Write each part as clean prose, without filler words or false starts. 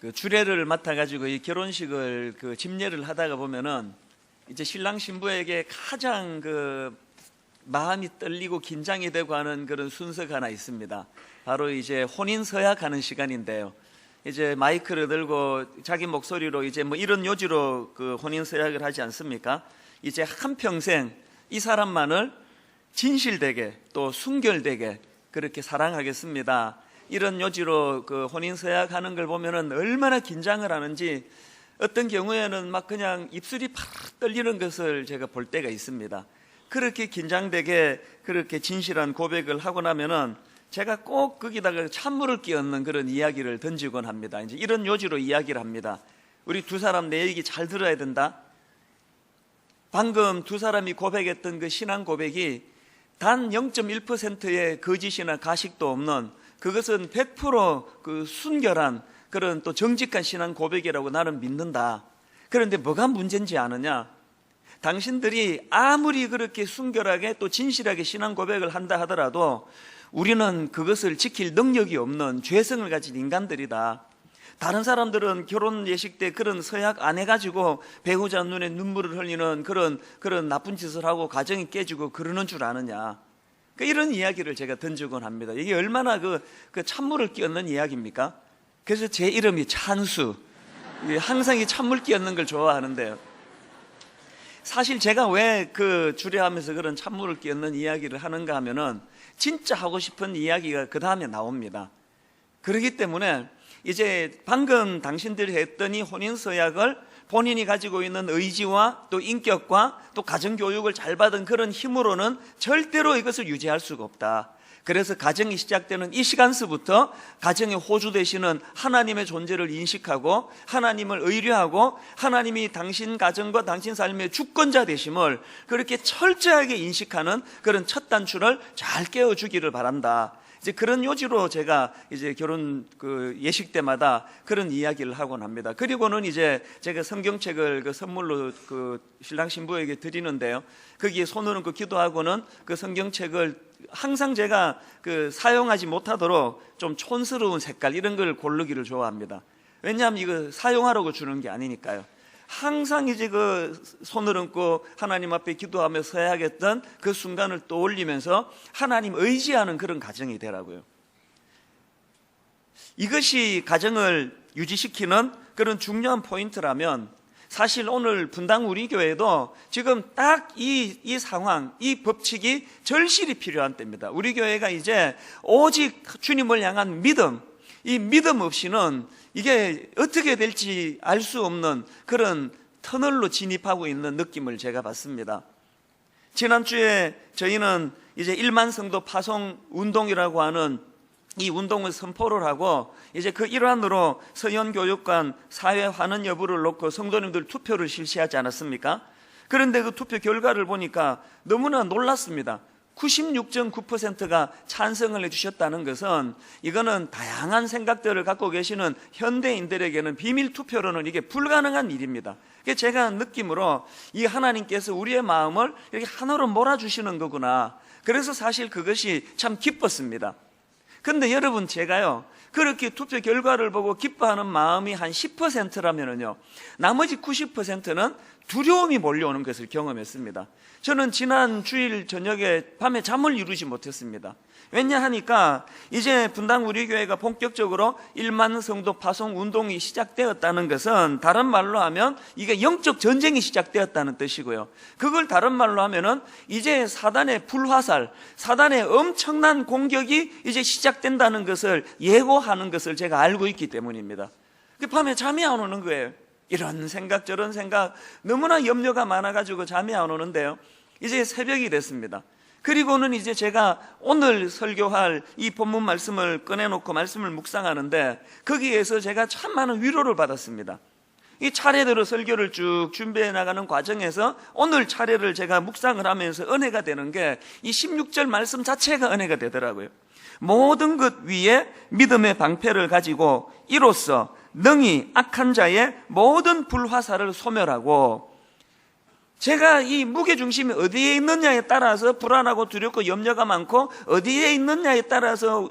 그 주례를 맡아가지고 이 결혼식을 그 집례를 하다가 보면은 이제 신랑 신부에게 가장 그 마음이 떨리고 긴장이 되고 하는 그런 순서가 하나 있습니다. 바로 이제 혼인 서약하는 시간인데요. 이제 마이크를 들고 자기 목소리로 이제 뭐 이런 요지로 그 혼인 서약을 하지 않습니까? 이제 한평생 이 사람만을 진실되게 또 순결되게 그렇게 사랑하겠습니다. 이런 요지로 그 혼인 서약하는 걸 보면은 얼마나 긴장을 하는지 어떤 경우에는 막 그냥 입술이 팍 떨리는 것을 제가 볼 때가 있습니다. 그렇게 긴장되게 그렇게 진실한 고백을 하고 나면은 제가 꼭 거기다가 찬물을 끼얹는 그런 이야기를 던지곤 합니다. 이제 이런 요지로 이야기를 합니다. 우리 두 사람 내 얘기 잘 들어야 된다. 방금 두 사람이 고백했던 그 신앙 고백이 단 0.1%의 거짓이나 가식도 없는, 그것은 100% 순결한 그런 또 정직한 신앙 고백이라고 나는 믿는다. 그런데 뭐가 문제인지 아느냐? 당신들이 아무리 그렇게 순결하게 또 진실하게 신앙 고백을 한다 하더라도 우리는 그것을 지킬 능력이 없는 죄성을 가진 인간들이다. 다른 사람들은 결혼 예식 때 그런 서약 안 해가지고 배우자 눈에 눈물을 흘리는 그런 나쁜 짓을 하고 가정이 깨지고 그러는 줄 아느냐. 이런 이야기를 제가 던지곤 합니다. 이게 얼마나 그 찬물을 끼얹는 이야기입니까? 그래서 제 이름이 찬수. 항상 이 찬물 끼얹는 걸 좋아하는데요. 사실 제가 왜 그 주례하면서 그런 찬물을 끼얹는 이야기를 하는가 하면은 진짜 하고 싶은 이야기가 그 다음에 나옵니다. 그렇기 때문에 이제 방금 당신들이 했던 이 혼인서약을 본인이 가지고 있는 의지와 또 인격과 또 가정교육을 잘 받은 그런 힘으로는 절대로 이것을 유지할 수가 없다. 그래서 가정이 시작되는 이 시간서부터 가정의 호주 되시는 하나님의 존재를 인식하고 하나님을 의뢰하고 하나님이 당신 가정과 당신 삶의 주권자 되심을 그렇게 철저하게 인식하는 그런 첫 단추를 잘 깨워주기를 바란다. 이제 그런 요지로 제가 이제 결혼 그 예식 때마다 그런 이야기를 하곤 합니다. 그리고는 이제 제가 성경책을 그 선물로 그 신랑 신부에게 드리는데요. 거기에 손을 얹고 기도하고는 그 성경책을 항상 제가 그 사용하지 못하도록 좀 촌스러운 색깔 이런 걸 고르기를 좋아합니다. 왜냐하면 이거 사용하라고 주는 게 아니니까요. 항상 이제 그 손을 얹고 하나님 앞에 기도하며 서야겠던 그 순간을 떠올리면서 하나님 의지하는 그런 가정이 되라고요. 이것이 가정을 유지시키는 그런 중요한 포인트라면 사실 오늘 분당 우리 교회도 지금 딱 이 상황, 이 법칙이 절실히 필요한 때입니다. 우리 교회가 이제 오직 주님을 향한 믿음, 이 믿음 없이는 이게 어떻게 될지 알 수 없는 그런 터널로 진입하고 있는 느낌을 제가 받습니다. 지난주에 저희는 이제 1만 성도 파송 운동이라고 하는 이 운동을 선포를 하고 이제 그 일환으로 서현교육관 사회 환원 여부를 놓고 성도님들 투표를 실시하지 않았습니까? 그런데 그 투표 결과를 보니까 너무나 놀랐습니다. 96.9%가 찬성을 해주셨다는 것은 이거는 다양한 생각들을 갖고 계시는 현대인들에게는 비밀 투표로는 이게 불가능한 일입니다. 제가 느낌으로 이 하나님께서 우리의 마음을 이렇게 하나로 몰아주시는 거구나. 그래서 사실 그것이 참 기뻤습니다. 근데 여러분, 제가요 그렇게 투표 결과를 보고 기뻐하는 마음이 한 10%라면요 나머지 90%는 두려움이 몰려오는 것을 경험했습니다. 저는 지난 주일 저녁에 밤에 잠을 이루지 못했습니다. 왜냐하니까 이제 분당 우리 교회가 본격적으로 1만 성도 파송 운동이 시작되었다는 것은 다른 말로 하면 이게 영적 전쟁이 시작되었다는 뜻이고요. 그걸 다른 말로 하면은 이제 사단의 불화살, 사단의 엄청난 공격이 이제 시작된다는 것을 예고하는 것을 제가 알고 있기 때문입니다. 밤에 잠이 안 오는 거예요. 이런 생각 저런 생각 너무나 염려가 많아가지고 잠이 안 오는데요. 이제 새벽이 됐습니다. 그리고는 이제 제가 오늘 설교할 이 본문 말씀을 꺼내놓고 말씀을 묵상하는데 거기에서 제가 참 많은 위로를 받았습니다. 이 차례대로 설교를 쭉 준비해 나가는 과정에서 오늘 차례를 제가 묵상을 하면서 은혜가 되는 게 이 16절 말씀 자체가 은혜가 되더라고요. 모든 것 위에 믿음의 방패를 가지고 이로써 능히 악한 자의 모든 불화살을 소멸하고, 제가 이 무게중심이 어디에 있느냐에 따라서 불안하고 두렵고 염려가 많고 어디에 있느냐에 따라서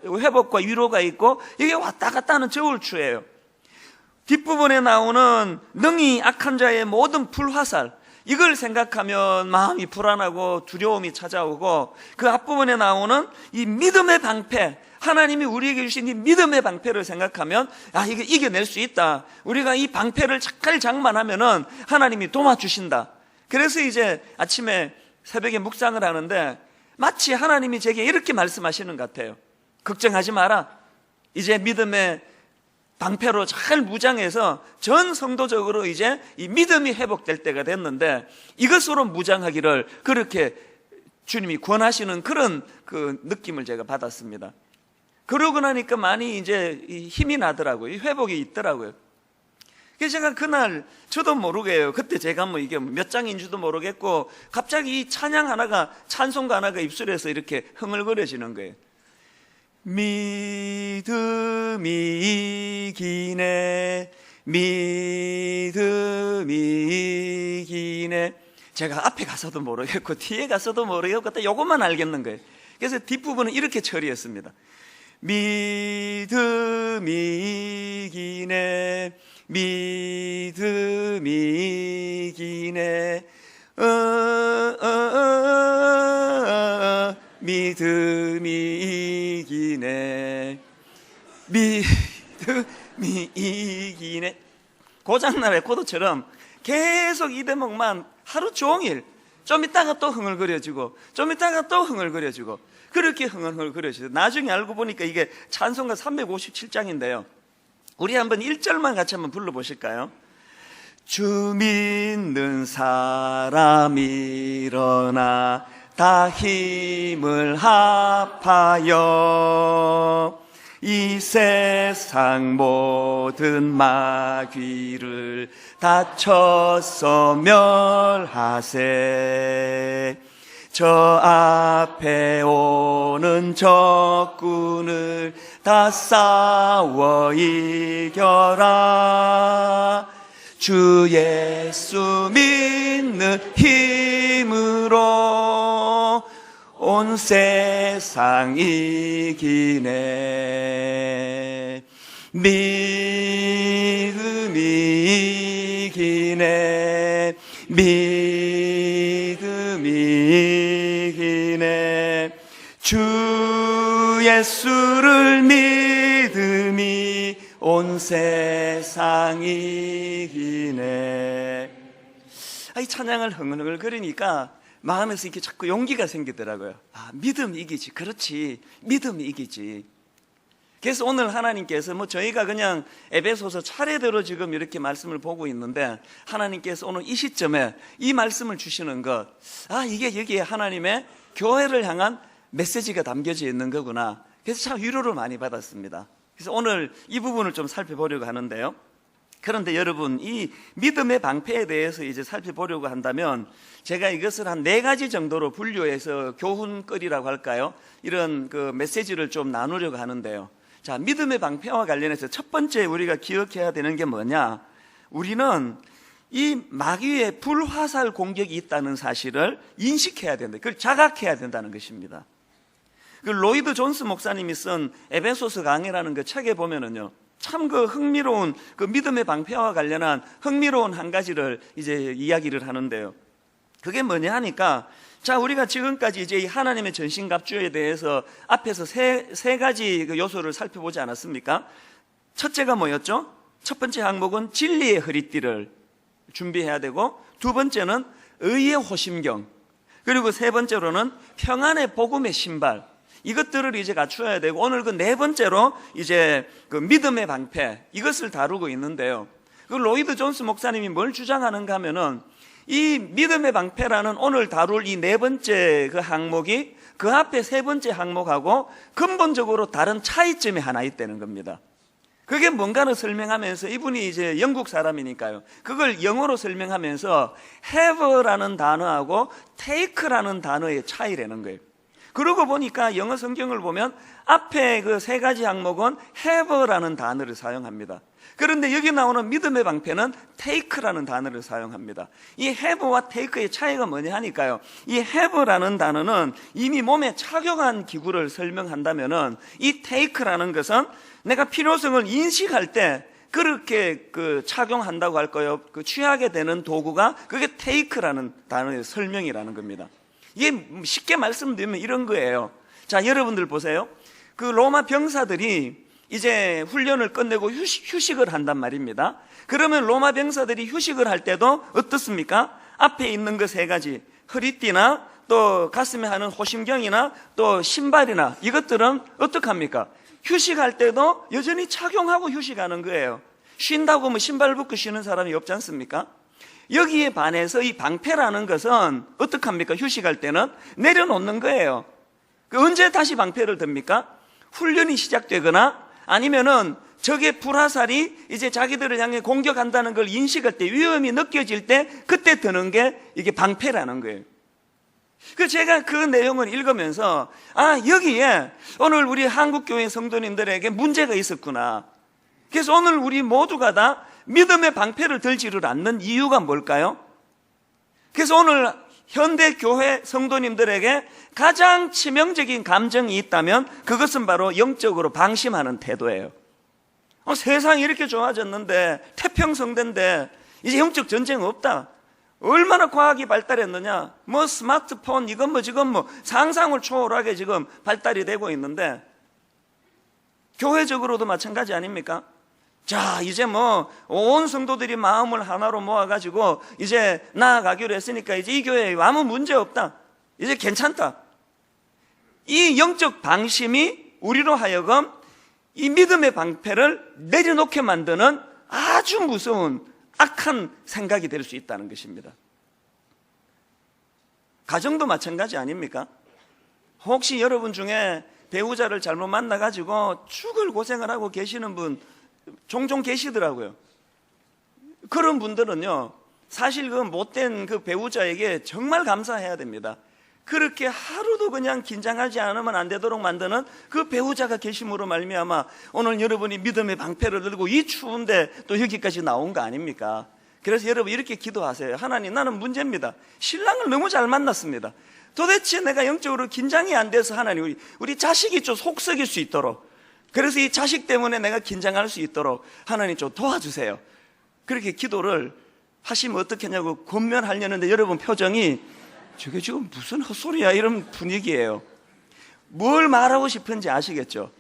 회복과 위로가 있고 이게 왔다 갔다 하는 저울추예요. 뒷부분에 나오는 능히 악한 자의 모든 불화살, 이걸 생각하면 마음이 불안하고 두려움이 찾아오고, 그 앞부분에 나오는 이 믿음의 방패, 하나님이 우리에게 주신 이 믿음의 방패를 생각하면 이게 이겨낼 수 있다. 우리가 이 방패를 잘 장만하면은 하나님이 도와주신다. 그래서 이제 아침에 새벽에 묵상을 하는데 마치 하나님이 제게 이렇게 말씀하시는 것 같아요. 걱정하지 마라. 이제 믿음의 방패로 잘 무장해서 전 성도적으로 이제 이 믿음이 회복될 때가 됐는데 이것으로 무장하기를 그렇게 주님이 권하시는 그런 그 느낌을 제가 받았습니다. 그러고 나니까 많이 이제 힘이 나더라고요. 회복이 있더라고요. 그래서 제가 그날 저도 모르게요. 그때 제가 뭐 이게 몇 장인지도 모르겠고 갑자기 이 찬양 하나가, 찬송가 하나가 입술에서 이렇게 흥얼거려지는 거예요. 믿음이 이기네, 믿음이 이기네. 제가 앞에 가서도 모르겠고 뒤에 가서도 모르겠고 그때 요것만 알겠는 거예요. 그래서 뒷부분은 이렇게 처리했습니다. 믿음이 이기네, 믿음이 이기네, 믿음이 이기네, 믿음이 이기네. 고장난 레코더처럼 계속 이 대목만 하루 종일 좀 있다가 또 흥얼거려지고 좀 있다가 또 흥얼거려지고 그렇게 흥얼거려지고 나중에 알고 보니까 이게 찬송가 357장인데요. 우리 한번 1절만 같이 한번 불러보실까요? 주 믿는 사람 일어나 다 힘을 합하여 이 세상 모든 마귀를 다 쳐서 멸하세. 저 앞에 오는 적군을 다 싸워 이겨라. 주 예수 믿는 힘으로 온 세상 이기네. 믿음이 이기네, 믿음이 이기네. 주 예수를 믿음이 온 세상 이기네. 이 찬양을 흥얼흥얼거리니까 마음에서 이렇게 자꾸 용기가 생기더라고요. 믿음이 이기지. 그렇지, 믿음이 이기지. 그래서 오늘 하나님께서 저희가 그냥 에베소서 차례대로 지금 이렇게 말씀을 보고 있는데 하나님께서 오늘 이 시점에 이 말씀을 주시는 것, 이게 여기에 하나님의 교회를 향한 메시지가 담겨져 있는 거구나. 그래서 참 위로를 많이 받았습니다. 그래서 오늘 이 부분을 좀 살펴보려고 하는데요. 그런데 여러분, 이 믿음의 방패에 대해서 이제 살펴보려고 한다면 제가 이것을 한 4가지 정도로 분류해서 교훈거리라고 할까요? 이런 그 메시지를 좀 나누려고 하는데요. 자, 믿음의 방패와 관련해서 첫 번째 우리가 기억해야 되는 게 뭐냐? 우리는 이 마귀의 불화살 공격이 있다는 사실을 인식해야 된다. 그걸 자각해야 된다는 것입니다. 그 로이드 존스 목사님이 쓴 에베소서 강해라는 그 책에 보면은요, 참 그 흥미로운 그 믿음의 방패와 관련한 흥미로운 한 가지를 이제 이야기를 하는데요. 그게 뭐냐 하니까, 자, 우리가 지금까지 이제 이 하나님의 전신갑주에 대해서 앞에서 세 가지 그 요소를 살펴보지 않았습니까? 첫째가 뭐였죠? 첫 번째 항목은 진리의 허리띠를 준비해야 되고, 두 번째는 의의 호심경, 그리고 세 번째로는 평안의 복음의 신발, 이것들을 이제 갖추어야 되고, 오늘 그 네 번째로 이제 그 믿음의 방패, 이것을 다루고 있는데요. 그 로이드 존스 목사님이 뭘 주장하는가 하면은, 이 믿음의 방패라는 오늘 다룰 이 네 번째 그 항목이 그 앞에 세 번째 항목하고 근본적으로 다른 차이점이 하나 있다는 겁니다. 그게 뭔가를 설명하면서, 이분이 이제 영국 사람이니까요, 그걸 영어로 설명하면서 have라는 단어하고 take라는 단어의 차이라는 거예요. 그러고 보니까 영어 성경을 보면 앞에 그 세 가지 항목은 have라는 단어를 사용합니다. 그런데 여기 나오는 믿음의 방패는 take라는 단어를 사용합니다. 이 have와 take의 차이가 뭐냐 하니까요, 이 have라는 단어는 이미 몸에 착용한 기구를 설명한다면은, 이 take라는 것은 내가 필요성을 인식할 때 그렇게 착용한다고 할까요? 취하게 되는 도구가 그게 테이크라는 단어의 설명이라는 겁니다. 이게 쉽게 말씀드리면 이런 거예요. 자, 여러분들 보세요. 로마 병사들이 이제 훈련을 끝내고 휴식을 한단 말입니다. 그러면 로마 병사들이 휴식을 할 때도 어떻습니까? 앞에 있는 거 세 가지, 허리띠나 또 가슴에 하는 호심경이나 또 신발이나 이것들은 어떡합니까? 휴식할 때도 여전히 착용하고 휴식하는 거예요. 쉰다고 뭐 신발 벗고 쉬는 사람이 없지 않습니까? 여기에 반해서 이 방패라는 것은 어떡합니까? 휴식할 때는 내려놓는 거예요. 언제 다시 방패를 듭니까? 훈련이 시작되거나 아니면은 적의 불화살이 이제 자기들을 향해 공격한다는 걸 인식할 때, 위험이 느껴질 때 그때 드는 게 이게 방패라는 거예요. 제가 그 내용을 읽으면서 여기에 오늘 우리 한국교회 성도님들에게 문제가 있었구나. 그래서 오늘 우리 모두가 다 믿음의 방패를 들지를 않는 이유가 뭘까요? 그래서 오늘 현대교회 성도님들에게 가장 치명적인 감정이 있다면 그것은 바로 영적으로 방심하는 태도예요. 세상이 이렇게 좋아졌는데, 태평성대인데 이제 영적 전쟁 없다. 얼마나 과학이 발달했느냐. 뭐 스마트폰 이건 뭐 지금 뭐 상상을 초월하게 지금 발달이 되고 있는데, 교회적으로도 마찬가지 아닙니까? 자, 이제 뭐 온 성도들이 마음을 하나로 모아가지고 이제 나아가기로 했으니까 이제 이 교회에 아무 문제 없다, 이제 괜찮다. 이 영적 방심이 우리로 하여금 이 믿음의 방패를 내려놓게 만드는 아주 무서운 악한 생각이 될 수 있다는 것입니다. 가정도 마찬가지 아닙니까? 혹시 여러분 중에 배우자를 잘못 만나가지고 죽을 고생을 하고 계시는 분 종종 계시더라고요. 그런 분들은요, 사실 그 못된 그 배우자에게 정말 감사해야 됩니다. 그렇게 하루도 그냥 긴장하지 않으면 안 되도록 만드는 그 배우자가 계심으로 말미암아 오늘 여러분이 믿음의 방패를 들고 이 추운데 또 여기까지 나온 거 아닙니까? 그래서 여러분 이렇게 기도하세요. 하나님, 나는 문제입니다. 신랑을 너무 잘 만났습니다. 도대체 내가 영적으로 긴장이 안 돼서 하나님, 우리 자식이 좀 속썩일 수 있도록, 그래서 이 자식 때문에 내가 긴장할 수 있도록 하나님 좀 도와주세요. 그렇게 기도를 하시면 어떻겠냐고 권면하려는데 여러분 표정이 저게 지금 무슨 헛소리야 이런 분위기예요. 뭘 말하고 싶은지 아시겠죠?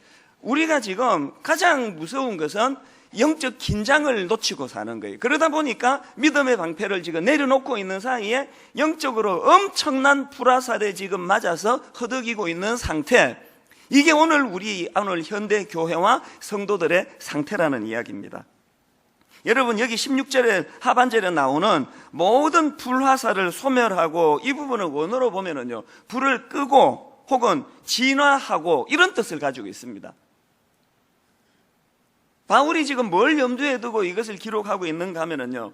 우리가 지금 가장 무서운 것은 영적 긴장을 놓치고 사는 거예요. 그러다 보니까 믿음의 방패를 지금 내려놓고 있는 사이에 영적으로 엄청난 불화살에 지금 맞아서 허덕이고 있는 상태, 이게 오늘 오늘 현대 교회와 성도들의 상태라는 이야기입니다. 여러분, 여기 16절에 하반절에 나오는 모든 불화살을 소멸하고, 이 부분을 원어로 보면은요, 불을 끄고 혹은 진화하고 이런 뜻을 가지고 있습니다. 바울이 지금 뭘 염두에 두고 이것을 기록하고 있는가 하면은요,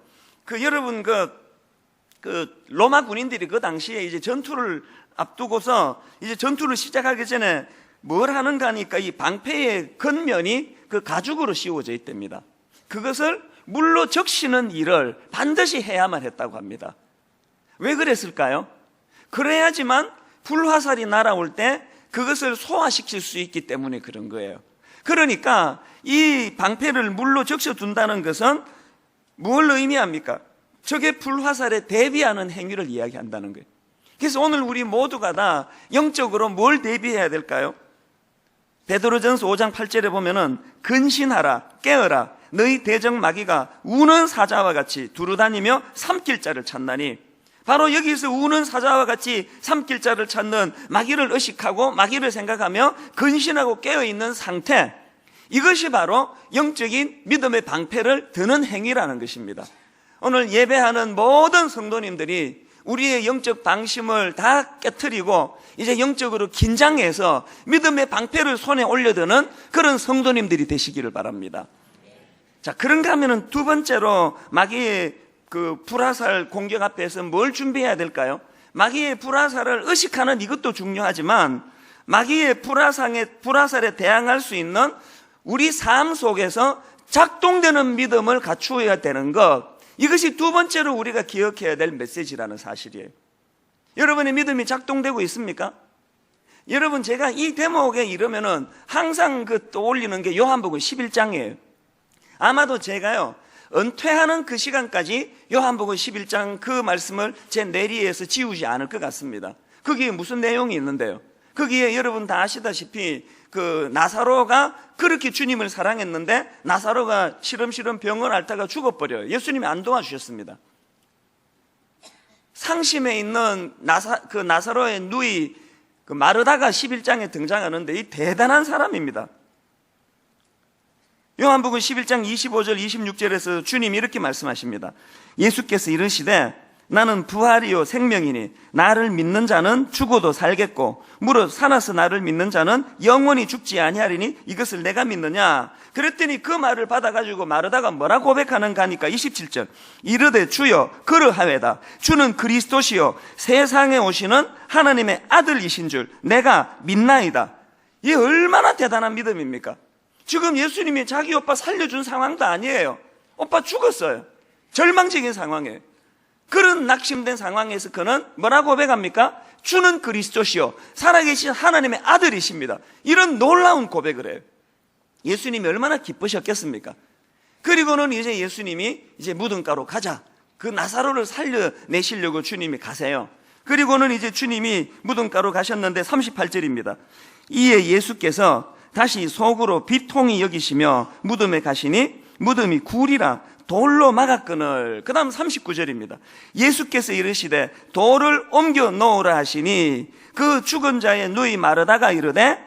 여러분 로마 군인들이 그 당시에 이제 전투를 앞두고서 이제 전투를 시작하기 전에 뭘 하는가 하니까 이 방패의 겉면이 가죽으로 씌워져 있답니다. 그것을 물로 적시는 일을 반드시 해야만 했다고 합니다. 왜 그랬을까요? 그래야지만 불화살이 날아올 때 그것을 소화시킬 수 있기 때문에 그런 거예요. 그러니까 이 방패를 물로 적셔둔다는 것은 뭘 의미합니까? 적의 불화살에 대비하는 행위를 이야기한다는 거예요. 그래서 오늘 우리 모두가 다 영적으로 뭘 대비해야 될까요? 베드로전서 5장 8절에 보면은 근신하라, 깨어라, 너희 대적 마귀가 우는 사자와 같이 두루다니며 삼킬 자를 찾나니, 바로 여기서 우는 사자와 같이 삼킬 자를 찾는 마귀를 의식하고 마귀를 생각하며 근신하고 깨어있는 상태, 이것이 바로 영적인 믿음의 방패를 드는 행위라는 것입니다. 오늘 예배하는 모든 성도님들이 우리의 영적 방심을 다 깨트리고 이제 영적으로 긴장해서 믿음의 방패를 손에 올려드는 그런 성도님들이 되시기를 바랍니다. 자, 그런가 하면은 두 번째로 마귀의 불화살 공격 앞에서 뭘 준비해야 될까요? 마귀의 불화살을 의식하는 이것도 중요하지만 마귀의 불화살에 대항할 수 있는 우리 삶 속에서 작동되는 믿음을 갖추어야 되는 것, 이것이 두 번째로 우리가 기억해야 될 메시지라는 사실이에요. 여러분의 믿음이 작동되고 있습니까? 여러분, 제가 이 대목에 이르면은 항상 떠올리는 게 요한복음 11장이에요. 아마도 제가요, 은퇴하는 그 시간까지 요한복음 11장 그 말씀을 제 뇌리에서 지우지 않을 것 같습니다. 거기에 무슨 내용이 있는데요? 거기에 여러분 다 아시다시피 그 나사로가 그렇게 주님을 사랑했는데 나사로가 시름시름 병을 앓다가 죽어버려요. 예수님이 안 도와주셨습니다. 상심에 있는 나사로의 누이 그 마르다가 11장에 등장하는데 이 대단한 사람입니다. 요한복음 11장 25절 26절에서 주님이 이렇게 말씀하십니다. 예수께서 이르시되 나는 부활이요 생명이니 나를 믿는 자는 죽어도 살겠고 무릇 살아서 나를 믿는 자는 영원히 죽지 아니하리니 이것을 내가 믿느냐. 그랬더니 그 말을 받아가지고 마르다가 뭐라 고백하는가 하니까 27절 이르되 주여 그러하외다. 주는 그리스도시요 세상에 오시는 하나님의 아들이신 줄 내가 믿나이다. 이 얼마나 대단한 믿음입니까? 지금 예수님이 자기 오빠 살려준 상황도 아니에요. 오빠 죽었어요. 절망적인 상황이에요. 그런 낙심된 상황에서 그는 뭐라고 고백합니까? 주는 그리스도시요 살아계신 하나님의 아들이십니다. 이런 놀라운 고백을 해요. 예수님이 얼마나 기쁘셨겠습니까? 그리고는 이제 예수님이 이제 무덤가로 가자. 그 나사로를 살려내시려고 주님이 가세요. 그리고는 이제 주님이 무덤가로 가셨는데 38절입니다. 이에 예수께서 다시 속으로 비통히 여기시며 무덤에 가시니 무덤이 굴이라 돌로 막았거늘. 그 다음 39절입니다. 예수께서 이르시되 돌을 옮겨 놓으라 하시니 그 죽은 자의 누이 마르다가 이르되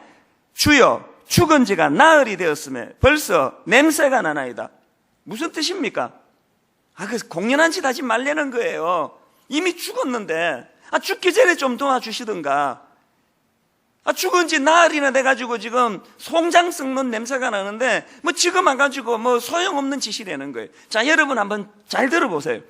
주여 죽은 지가 나흘이 되었음에 벌써 냄새가 나나이다. 무슨 뜻입니까? 그래서 공연한 짓 하지 말라는 거예요. 이미 죽었는데 죽기 전에 좀 도와주시든가. 죽은 지 나흘이나 돼가지고 지금 송장 썩는 냄새가 나는데 뭐 지금 와가지고 뭐 소용없는 짓이라는 거예요. 자, 여러분 한번 잘 들어보세요.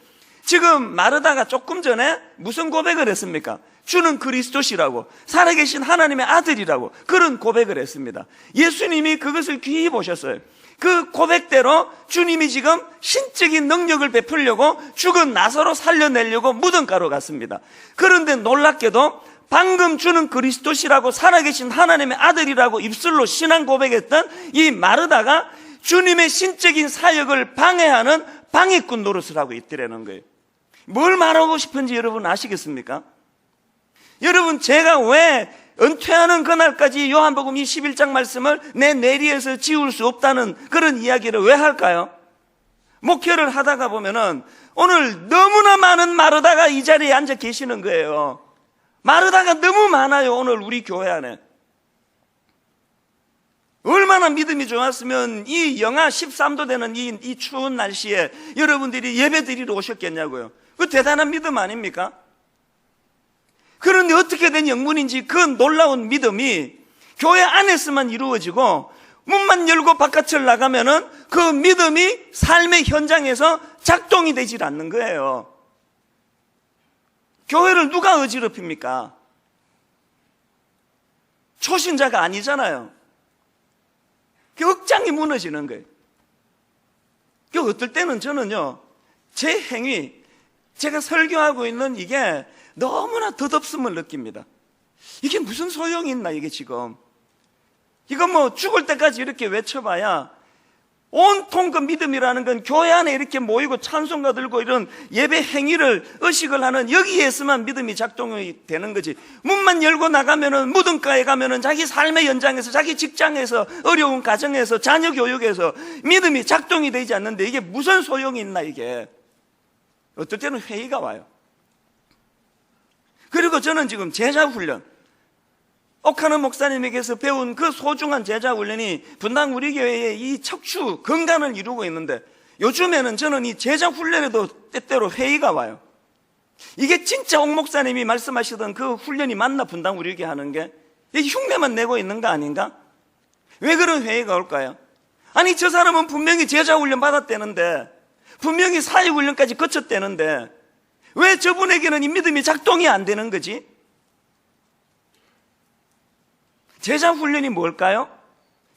지금 마르다가 조금 전에 무슨 고백을 했습니까? 주는 그리스도시라고 살아계신 하나님의 아들이라고 그런 고백을 했습니다. 예수님이 그것을 귀히 보셨어요. 그 고백대로 주님이 지금 신적인 능력을 베풀려고 죽은 나사로 살려내려고 무덤가로 갔습니다. 그런데 놀랍게도 방금 주는 그리스도시라고 살아계신 하나님의 아들이라고 입술로 신앙 고백했던 이 마르다가 주님의 신적인 사역을 방해하는 방해꾼 노릇을 하고 있더라는 거예요. 뭘 말하고 싶은지 여러분 아시겠습니까? 여러분, 제가 왜 은퇴하는 그날까지 요한복음 21장 말씀을 내 뇌리에서 지울 수 없다는 그런 이야기를 왜 할까요? 목회를 하다가 보면은 오늘 너무나 많은 마르다가 이 자리에 앉아 계시는 거예요. 마르다가 너무 많아요. 오늘 우리 교회 안에 얼마나 믿음이 좋았으면 이 영하 13도 되는 이 추운 날씨에 여러분들이 예배 드리러 오셨겠냐고요. 그 대단한 믿음 아닙니까? 그런데 어떻게 된 영문인지 그 놀라운 믿음이 교회 안에서만 이루어지고 문만 열고 바깥을 나가면은 그 믿음이 삶의 현장에서 작동이 되질 않는 거예요. 교회를 누가 어지럽힙니까? 초신자가 아니잖아요. 억장이 무너지는 거예요. 어떨 때는 저는요, 제 행위, 제가 설교하고 있는 이게 너무나 덧없음을 느낍니다. 이게 무슨 소용이 있나, 이게 지금. 이거 뭐 죽을 때까지 이렇게 외쳐봐야 온통 그 믿음이라는 건 교회 안에 이렇게 모이고 찬송가 들고 이런 예배 행위를 의식을 하는 여기에서만 믿음이 작동이 되는 거지. 문만 열고 나가면은 무덤가에 가면은 자기 삶의 현장에서 자기 직장에서 어려운 가정에서 자녀 교육에서 믿음이 작동이 되지 않는데 이게 무슨 소용이 있나 이게. 어떨 때는 회의가 와요. 그리고 저는 지금 제자 훈련 옥하는 목사님에게서 배운 그 소중한 제자 훈련이 분당 우리 교회의 이 척추 건강을 이루고 있는데 요즘에는 저는 이 제자 훈련에도 때때로 회의가 와요. 이게 진짜 옥 목사님이 말씀하시던 그 훈련이 맞나 분당 우리 교회 하는 게 흉내만 내고 있는 거 아닌가? 왜 그런 회의가 올까요? 아니 저 사람은 분명히 제자 훈련 받았다는데 분명히 사회 훈련까지 거쳤다는데 왜 저분에게는 이 믿음이 작동이 안 되는 거지? 제자 훈련이 뭘까요?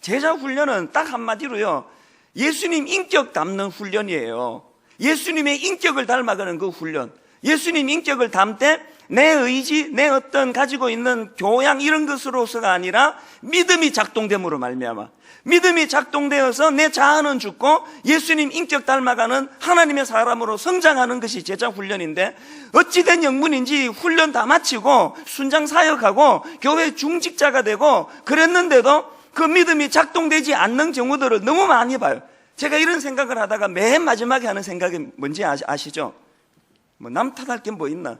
제자 훈련은 딱 한마디로요, 예수님 인격 담는 훈련이에요. 예수님의 인격을 닮아가는 그 훈련. 예수님 인격을 담되 내 의지, 내 어떤 가지고 있는 교양 이런 것으로서가 아니라 믿음이 작동됨으로 말미암아, 믿음이 작동되어서 내 자아는 죽고 예수님 인격 닮아가는 하나님의 사람으로 성장하는 것이 제자 훈련인데, 어찌된 영문인지 훈련 다 마치고 순장 사역하고 교회 중직자가 되고 그랬는데도 그 믿음이 작동되지 않는 경우들을 너무 많이 봐요. 제가 이런 생각을 하다가 맨 마지막에 하는 생각이 뭔지 아시죠? 뭐 남 탓할 게 뭐 있나?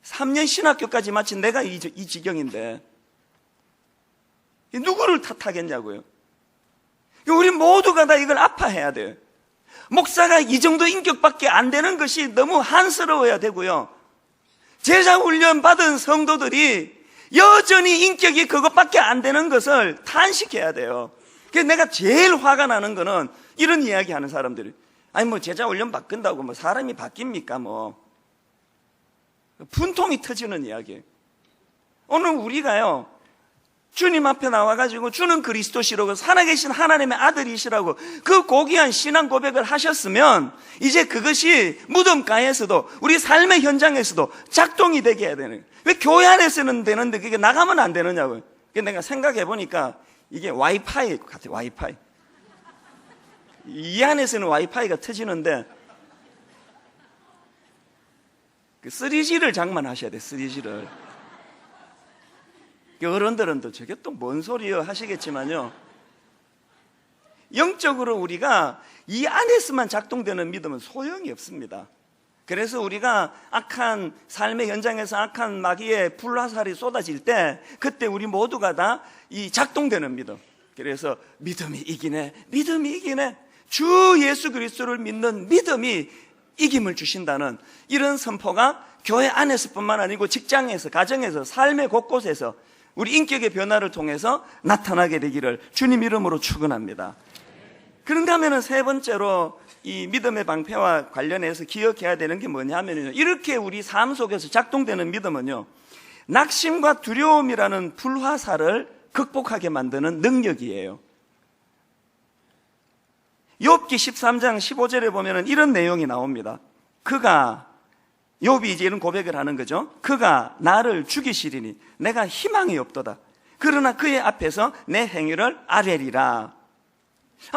3년 신학교까지 마친 내가 이 지경인데 누구를 탓하겠냐고요. 우리 모두가 다 이걸 아파해야 돼요. 목사가 이 정도 인격밖에 안 되는 것이 너무 한스러워야 되고요. 제자훈련 받은 성도들이 여전히 인격이 그것밖에 안 되는 것을 탄식해야 돼요. 그래서 내가 제일 화가 나는 거는 이런 이야기 하는 사람들이, 아니 뭐 제자훈련 바꾼다고 뭐 사람이 바뀝니까 뭐. 분통이 터지는 이야기예요. 오늘 우리가요, 주님 앞에 나와가지고 주는 그리스도시라고 살아계신 하나님의 아들이시라고 그 고귀한 신앙 고백을 하셨으면 이제 그것이 무덤가에서도 우리 삶의 현장에서도 작동이 되게 해야 되는 거예요. 왜 교회 안에서는 되는데 그게 나가면 안 되느냐고요. 내가 생각해 보니까 이게 와이파이 같아요. 와이파이. 이 안에서는 와이파이가 터지는데 그 3G를 장만하셔야 돼요. 3G를. 어른들은 또 저게 또 뭔 소리요 하시겠지만요, 영적으로 우리가 이 안에서만 작동되는 믿음은 소용이 없습니다. 그래서 우리가 악한 삶의 현장에서 악한 마귀의 불화살이 쏟아질 때 그때 우리 모두가 다 이 작동되는 믿음, 그래서 믿음이 이기네, 믿음이 이기네, 주 예수 그리스도를 믿는 믿음이 이김을 주신다는 이런 선포가 교회 안에서뿐만 아니고 직장에서, 가정에서, 삶의 곳곳에서 우리 인격의 변화를 통해서 나타나게 되기를 주님 이름으로 축원합니다. 그런가 하면은 세 번째로 이 믿음의 방패와 관련해서 기억해야 되는 게 뭐냐면요, 이렇게 우리 삶 속에서 작동되는 믿음은요, 낙심과 두려움이라는 불화살을 극복하게 만드는 능력이에요. 욥기 13장 15절에 보면은 이런 내용이 나옵니다. 욥이 이제 이런 고백을 하는 거죠. 그가 나를 죽이시리니 내가 희망이 없도다. 그러나 그의 앞에서 내 행위를 아뢰리라.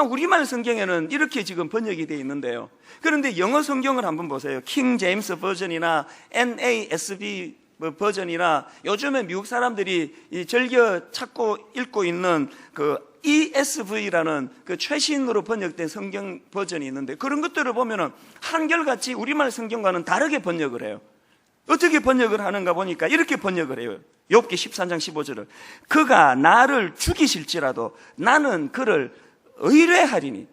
우리말 성경에는 이렇게 지금 번역이 되어 있는데요. 그런데 영어 성경을 한번 보세요. 킹 제임스 버전이나 NASB 버전이나 요즘에 미국 사람들이 즐겨 찾고 읽고 있는 그 ESV라는 그 최신으로 번역된 성경 버전이 있는데, 그런 것들을 보면은 한결같이 우리말 성경과는 다르게 번역을 해요. 어떻게 번역을 하는가 보니까 이렇게 번역을 해요. 욥기 13장 15절을 그가 나를 죽이실지라도 나는 그를 의뢰하리니.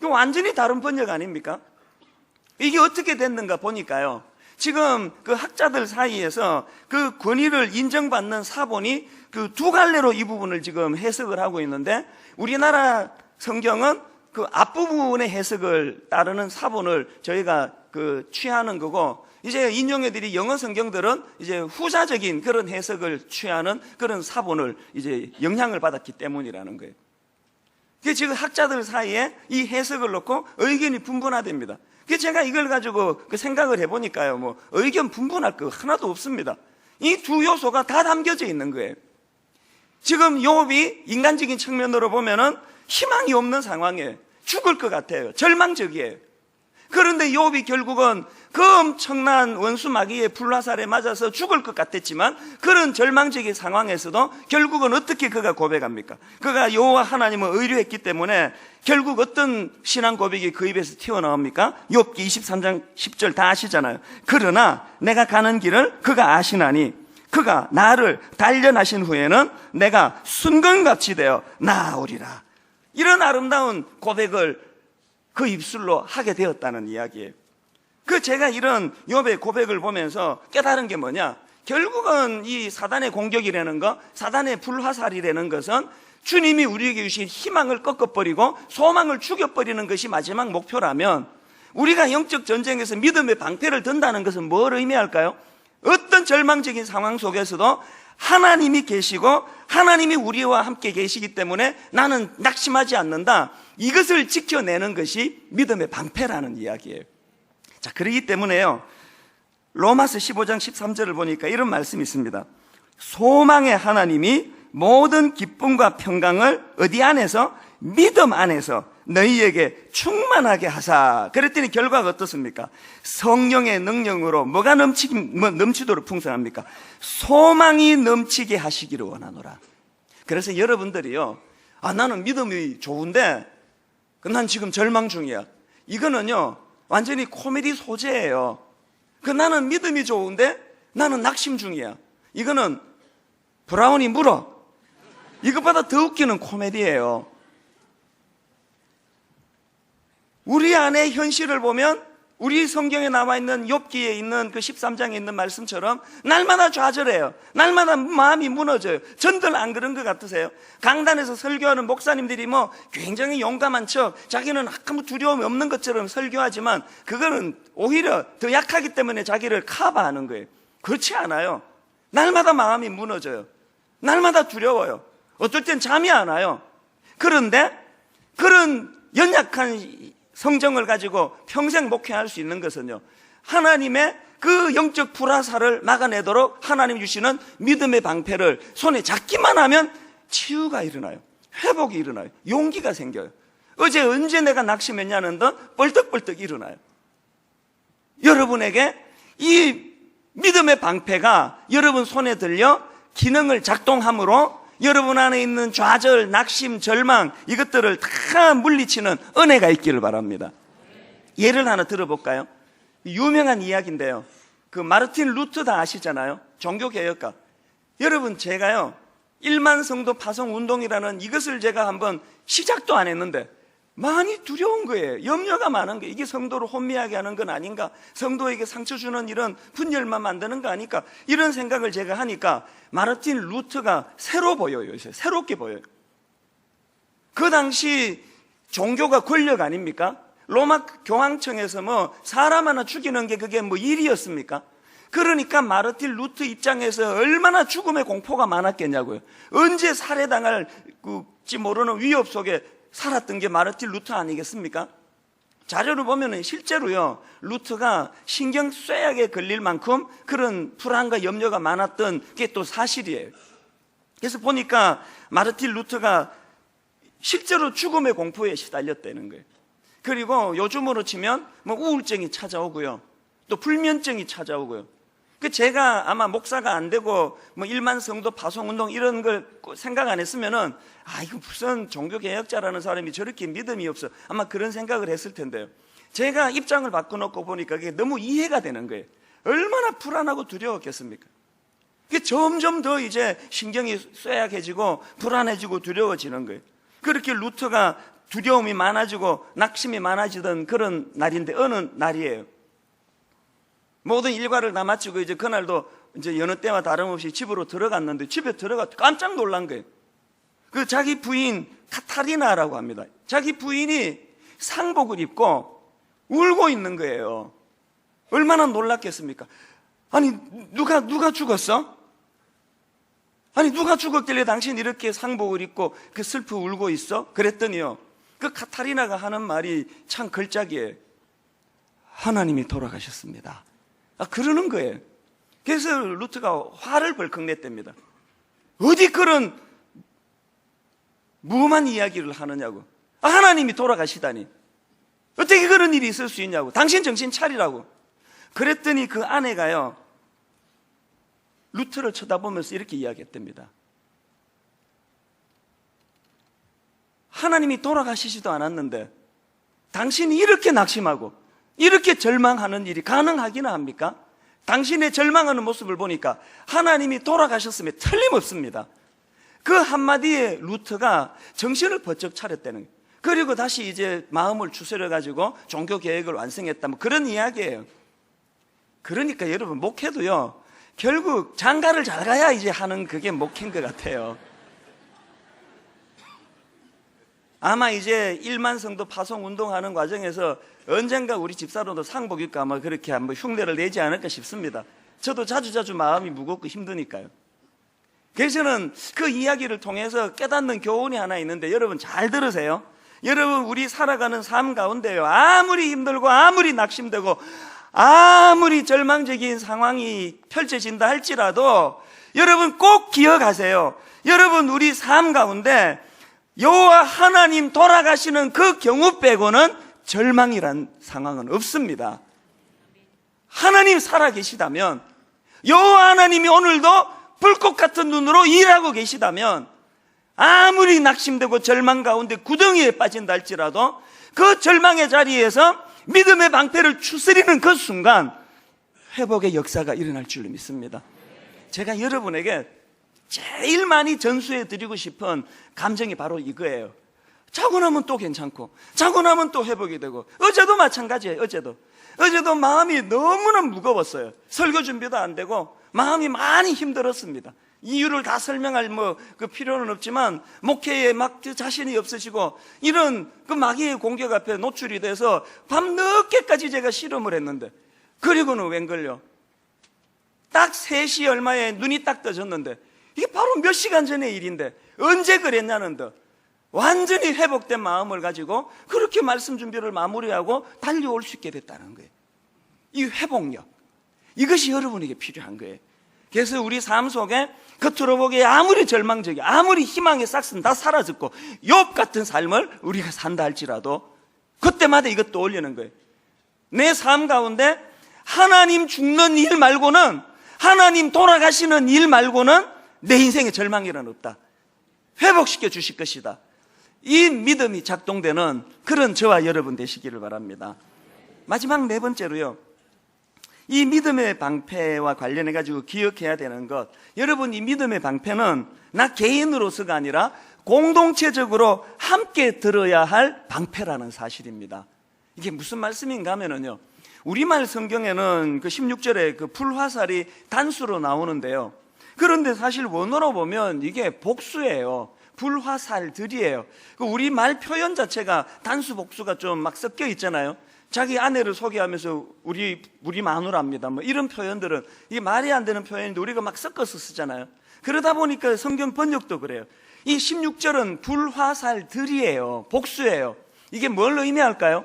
이거 완전히 다른 번역 아닙니까? 이게 어떻게 됐는가 보니까요, 지금 그 학자들 사이에서 그 권위를 인정받는 사본이 그 두 갈래로 이 부분을 지금 해석을 하고 있는데, 우리나라 성경은 그 앞부분의 해석을 따르는 사본을 저희가 그 취하는 거고, 이제 인용해드릴 영어 성경들은 이제 후자적인 그런 해석을 취하는 그런 사본을 이제 영향을 받았기 때문이라는 거예요. 그게 지금 학자들 사이에 이 해석을 놓고 의견이 분분하답니다. 그래서 제가 이걸 가지고 그 생각을 해보니까요, 뭐 의견 분분할 거 하나도 없습니다. 이 두 요소가 다 담겨져 있는 거예요. 지금 욥이 인간적인 측면으로 보면은 희망이 없는 상황이에요. 죽을 것 같아요. 절망적이에요. 그런데 욥이 결국은 그 엄청난 원수 마귀의 불화살에 맞아서 죽을 것 같았지만, 그런 절망적인 상황에서도 결국은 어떻게 그가 고백합니까? 그가 여호와 하나님을 의뢰했기 때문에 결국 어떤 신앙 고백이 그 입에서 튀어나옵니까? 욥기 23장 10절 다 아시잖아요. 그러나 내가 가는 길을 그가 아시나니 그가 나를 단련하신 후에는 내가 순금같이 되어 나아오리라. 이런 아름다운 고백을 그 입술로 하게 되었다는 이야기예요. 제가 이런 욥의 고백을 보면서 깨달은 게 뭐냐, 결국은 이 사단의 공격이라는 거, 사단의 불화살이라는 것은 주님이 우리에게 주신 희망을 꺾어버리고 소망을 죽여버리는 것이 마지막 목표라면, 우리가 영적 전쟁에서 믿음의 방패를 든다는 것은 뭘 의미할까요? 어떤 절망적인 상황 속에서도 하나님이 계시고 하나님이 우리와 함께 계시기 때문에 나는 낙심하지 않는다, 이것을 지켜내는 것이 믿음의 방패라는 이야기예요. 자, 그렇기 때문에요, 로마서 15장 13절을 보니까 이런 말씀이 있습니다. 소망의 하나님이 모든 기쁨과 평강을 어디 안에서? 믿음 안에서 너희에게 충만하게 하사. 그랬더니 결과가 어떻습니까? 성령의 능력으로 뭐가 넘치도록 풍성합니까? 소망이 넘치게 하시기를 원하노라. 그래서 여러분들이요, 나는 믿음이 좋은데 난 지금 절망 중이야. 이거는요 완전히 코미디 소재예요. 나는 믿음이 좋은데 나는 낙심 중이야. 이거는 브라운이 물어. 이것보다 더 웃기는 코미디예요. 우리 안에 현실을 보면 우리 성경에 나와 있는 욥기에 있는 그 13장에 있는 말씀처럼 날마다 좌절해요. 날마다 마음이 무너져요. 전들 안 그런 것 같으세요? 강단에서 설교하는 목사님들이 뭐 굉장히 용감한 척 자기는 아무 두려움이 없는 것처럼 설교하지만 그거는 오히려 더 약하기 때문에 자기를 커버하는 거예요. 그렇지 않아요. 날마다 마음이 무너져요. 날마다 두려워요. 어떨 땐 잠이 안 와요. 그런데 그런 연약한 성정을 가지고 평생 목회할 수 있는 것은요, 하나님의 그 영적 불화살을 막아내도록 하나님 주시는 믿음의 방패를 손에 잡기만 하면 치유가 일어나요. 회복이 일어나요. 용기가 생겨요. 어제 언제 내가 낙심했냐는 듯 벌떡벌떡 일어나요. 여러분에게 이 믿음의 방패가 여러분 손에 들려 기능을 작동함으로 여러분 안에 있는 좌절, 낙심, 절망 이것들을 다 물리치는 은혜가 있기를 바랍니다. 예를 하나 들어볼까요? 유명한 이야기인데요, 그 마르틴 루터 다 아시잖아요. 종교개혁가. 여러분, 제가요 1만 성도 파송 운동이라는 이것을 제가 한번 시작도 안 했는데 많이 두려운 거예요. 염려가 많은 거예요. 이게 성도를 혼미하게 하는 건 아닌가? 성도에게 상처 주는 이런 분열만 만드는 거 아닐까? 이런 생각을 제가 하니까 마르틴 루터가 새로 보여요. 새롭게 보여요. 그 당시 종교가 권력 아닙니까? 로마 교황청에서 뭐 사람 하나 죽이는 게 그게 뭐 일이었습니까? 그러니까 마르틴 루터 입장에서 얼마나 죽음의 공포가 많았겠냐고요. 언제 살해당할지 모르는 위협 속에 살았던 게 마르틴 루터 아니겠습니까? 자료를 보면 실제로요 루터가 신경 쇠약에 걸릴 만큼 그런 불안과 염려가 많았던 게 또 사실이에요. 그래서 보니까 마르틴 루터가 실제로 죽음의 공포에 시달렸다는 거예요. 그리고 요즘으로 치면 뭐 우울증이 찾아오고요, 또 불면증이 찾아오고요. 제가 아마 목사가 안 되고 뭐 1만 성도 파송운동 이런 걸 생각 안 했으면은 이거 무슨 종교개혁자라는 사람이 저렇게 믿음이 없어, 아마 그런 생각을 했을 텐데요. 제가 입장을 바꿔놓고 보니까 그게 너무 이해가 되는 거예요. 얼마나 불안하고 두려웠겠습니까? 그게 점점 더 이제 신경이 쇠약해지고 불안해지고 두려워지는 거예요. 그렇게 루터가 두려움이 많아지고 낙심이 많아지던 그런 날인데 어느 날이에요. 모든 일과를 다 마치고 이제 그날도 이제 여느 때와 다름없이 집으로 들어갔는데 집에 들어가 깜짝 놀란 거예요. 그 자기 부인 카타리나라고 합니다. 자기 부인이 상복을 입고 울고 있는 거예요. 얼마나 놀랐겠습니까? 아니 누가 죽었어? 아니 누가 죽었길래 당신 이렇게 상복을 입고 그 슬프 울고 있어? 그랬더니요, 그 카타리나가 하는 말이 참 걸작이에요. 하나님이 돌아가셨습니다. 그러는 거예요. 그래서 루터가 화를 벌컥 냈답니다. 어디 그런 무엄한 이야기를 하느냐고. 하나님이 돌아가시다니 어떻게 그런 일이 있을 수 있냐고. 당신 정신 차리라고. 그랬더니 그 아내가요 루터를 쳐다보면서 이렇게 이야기했답니다. 하나님이 돌아가시지도 않았는데 당신이 이렇게 낙심하고 이렇게 절망하는 일이 가능하기나 합니까? 당신의 절망하는 모습을 보니까 하나님이 돌아가셨으면 틀림없습니다. 그 한마디에 루터가 정신을 번쩍 차렸다는 거예요. 그리고 다시 이제 마음을 추스려 가지고 종교 계획을 완성했다, 뭐 그런 이야기예요. 그러니까 여러분, 목회도요 결국 장가를 잘 가야 이제 하는 그게 목회인 것 같아요. 아마 이제 1만 성도 파송 운동하는 과정에서 언젠가 우리 집사로도 상복 입고 아마 그렇게 한번 흉내를 내지 않을까 싶습니다. 저도 자주자주 마음이 무겁고 힘드니까요. 그래서 저는 그 이야기를 통해서 깨닫는 교훈이 하나 있는데 여러분 잘 들으세요. 여러분, 우리 살아가는 삶 가운데요, 아무리 힘들고 아무리 낙심되고 아무리 절망적인 상황이 펼쳐진다 할지라도 여러분 꼭 기억하세요. 여러분 우리 삶 가운데 여호와 하나님 돌아가시는 그 경우 빼고는 절망이란 상황은 없습니다. 하나님 살아계시다면, 여호와 하나님이 오늘도 불꽃 같은 눈으로 일하고 계시다면, 아무리 낙심되고 절망 가운데 구덩이에 빠진다 할지라도 그 절망의 자리에서 믿음의 방패를 추스리는 그 순간 회복의 역사가 일어날 줄로 믿습니다. 제가 여러분에게 제일 많이 전수해 드리고 싶은 감정이 바로 이거예요. 자고 나면 또 괜찮고, 자고 나면 또 회복이 되고. 어제도 마찬가지예요. 어제도 마음이 너무나 무거웠어요. 설교 준비도 안 되고 마음이 많이 힘들었습니다. 이유를 다 설명할 그 필요는 없지만, 목회에 막 자신이 없으시고 이런 그 마귀의 공격 앞에 노출이 돼서 밤 늦게까지 제가 실험을 했는데, 그리고는 웬걸요, 딱 3시 얼마에 눈이 딱 떠졌는데, 이게 바로 몇 시간 전의 일인데 언제 그랬냐는 듯 완전히 회복된 마음을 가지고 그렇게 말씀 준비를 마무리하고 달려올 수 있게 됐다는 거예요. 이 회복력, 이것이 여러분에게 필요한 거예요. 그래서 우리 삶 속에 겉으로 보기에 아무리 절망적이, 아무리 희망의 싹슨 다 사라졌고 욥 같은 삶을 우리가 산다 할지라도 그때마다 이것 떠올리는 거예요. 내 삶 가운데 하나님 죽는 일 말고는, 하나님 돌아가시는 일 말고는 내 인생에 절망이란 없다. 회복시켜 주실 것이다. 이 믿음이 작동되는 그런 저와 여러분 되시기를 바랍니다. 마지막 4번째로요, 이 믿음의 방패와 관련해 가지고 기억해야 되는 것, 여러분 이 믿음의 방패는 나 개인으로서가 아니라 공동체적으로 함께 들어야 할 방패라는 사실입니다. 이게 무슨 말씀인가 하면요, 우리말 성경에는 그 16절에 그 불화살이 단수로 나오는데요, 그런데 사실 원어로 보면 이게 복수예요. 불화살들이에요. 그 우리말 표현 자체가 단수 복수가 좀 막 섞여 있잖아요. 자기 아내를 소개하면서 우리 마누라입니다, 이런 표현들은 이게 말이 안 되는 표현인데 우리가 막 섞어서 쓰잖아요. 그러다 보니까 성경 번역도 그래요. 이 16절은 불화살들이에요. 복수예요. 이게 뭘 의미할까요?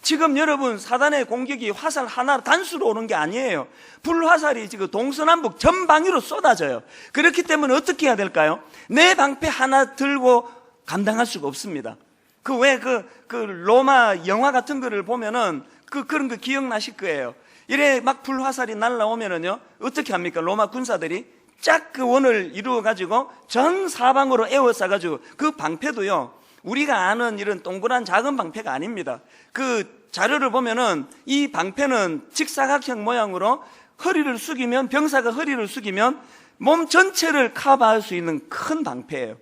지금 여러분 사단의 공격이 화살 하나 단수로 오는 게 아니에요. 불화살이 지금 동서남북 전방위로 쏟아져요. 그렇기 때문에 어떻게 해야 될까요? 내 방패 하나 들고 감당할 수가 없습니다. 그 로마 영화 같은 거를 보면은 그런 거 기억나실 거예요. 이래 막 불화살이 날라오면은요, 어떻게 합니까? 로마 군사들이 쫙 그 원을 이루어 가지고 전 사방으로 에워싸 가지고, 그 방패도요, 우리가 아는 이런 동그란 작은 방패가 아닙니다. 그 자료를 보면은 이 방패는 직사각형 모양으로 허리를 숙이면, 병사가 허리를 숙이면 몸 전체를 커버할 수 있는 큰 방패예요.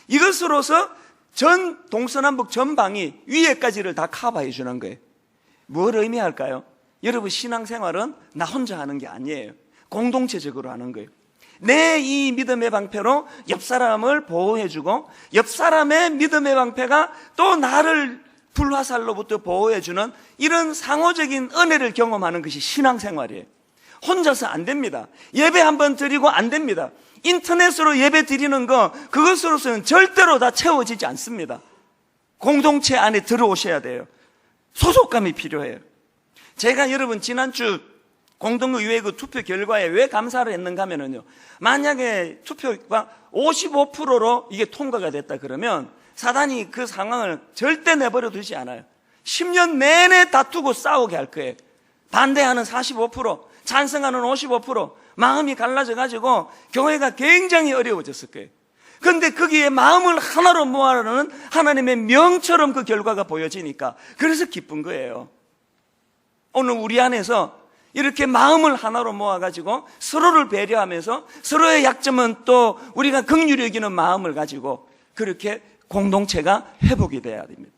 이것으로서 전 동서남북 전방이 위에까지를 다 커버해 주는 거예요. 뭘 의미할까요? 여러분 신앙생활은 나 혼자 하는 게 아니에요. 공동체적으로 하는 거예요. 내 이 믿음의 방패로 옆 사람을 보호해주고, 옆 사람의 믿음의 방패가 또 나를 불화살로부터 보호해주는 이런 상호적인 은혜를 경험하는 것이 신앙생활이에요. 혼자서 안 됩니다. 예배 한번 드리고 안 됩니다. 인터넷으로 예배 드리는 거, 그것으로서는 절대로 다 채워지지 않습니다. 공동체 안에 들어오셔야 돼요. 소속감이 필요해요. 제가 여러분 지난주 공동의회 그 투표 결과에 왜 감사를 했는가 하면요, 만약에 투표가 55%로 이게 통과가 됐다 그러면 사단이 그 상황을 절대 내버려 두지 않아요. 10년 내내 다투고 싸우게 할 거예요. 반대하는 45%, 찬성하는 55%, 마음이 갈라져 가지고 교회가 굉장히 어려워졌을 거예요. 그런데 거기에 마음을 하나로 모아라는 하나님의 명처럼 그 결과가 보여지니까 그래서 기쁜 거예요. 오늘 우리 안에서 이렇게 마음을 하나로 모아가지고 서로를 배려하면서 서로의 약점은 또 우리가 긍휼히 여기는 마음을 가지고 그렇게 공동체가 회복이 돼야 됩니다.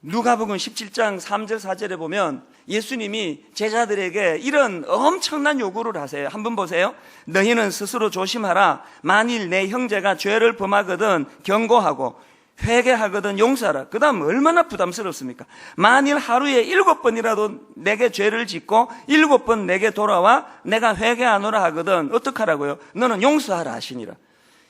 누가복음 17장 3절 4절에 보면 예수님이 제자들에게 이런 엄청난 요구를 하세요. 한번 보세요. 너희는 스스로 조심하라. 만일 내 형제가 죄를 범하거든 경고하고 회개하거든 용서하라. 그 다음 얼마나 부담스럽습니까? 만일 하루에 7번이라도 내게 죄를 짓고 7번 내게 돌아와 내가 회개하노라 하거든 어떡하라고요? 너는 용서하라 하시니라.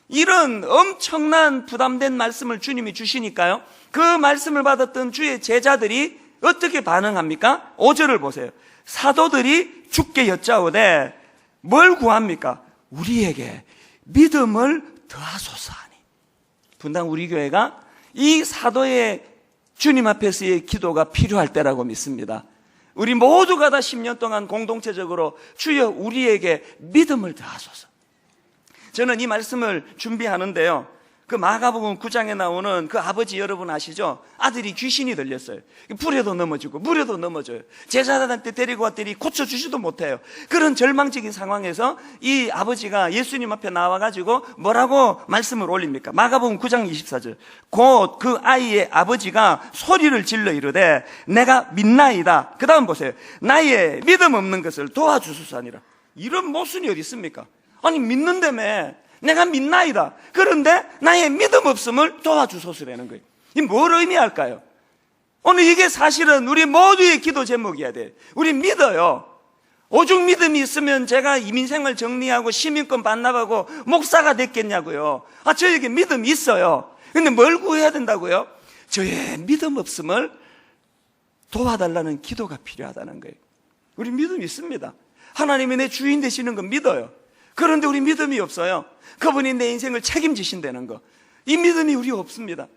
이런 엄청난 부담된 말씀을 주님이 주시니까요, 그 말씀을 받았던 주의 제자들이 어떻게 반응합니까? 5절을 보세요. 사도들이 주께 여짜오되 뭘 구합니까? 우리에게 믿음을 더하소서 하니. 분당 우리 교회가 이 사도의 주님 앞에서의 기도가 필요할 때라고 믿습니다. 우리 모두가 다 10년 동안 공동체적으로 주여 우리에게 믿음을 더하소서. 저는 이 말씀을 준비하는데요, 그 마가복음 9장에 나오는 그 아버지 여러분 아시죠? 아들이 귀신이 들렸어요. 불에도 넘어지고 물에도 넘어져요. 제자들한테 데리고 왔더니 고쳐주지도 못해요. 그런 절망적인 상황에서 이 아버지가 예수님 앞에 나와가지고 뭐라고 말씀을 올립니까? 마가복음 9장 24절. 곧 그 아이의 아버지가 소리를 질러 이르되 내가 믿나이다. 그 다음 보세요. 나의 믿음 없는 것을 도와주소서 하니라. 이런 모순이 어디 있습니까? 아니 믿는다며, 내가 믿나이다. 그런데 나의 믿음 없음을 도와주소서라는 거예요. 이 뭘 의미할까요? 오늘 이게 사실은 우리 모두의 기도 제목이어야 돼. 우리 믿어요. 오죽 믿음이 있으면 제가 이민생활 정리하고 시민권 반납하고 목사가 됐겠냐고요. 저에게 믿음이 있어요. 근데 뭘 구해야 된다고요? 저의 믿음 없음을 도와달라는 기도가 필요하다는 거예요. 우리 믿음이 있습니다. 하나님이 내 주인 되시는 건 믿어요. 그런데 우리 믿음이 없어요. 그분이 내 인생을 책임지신다는 거, 이 믿음이 우리 없습니다.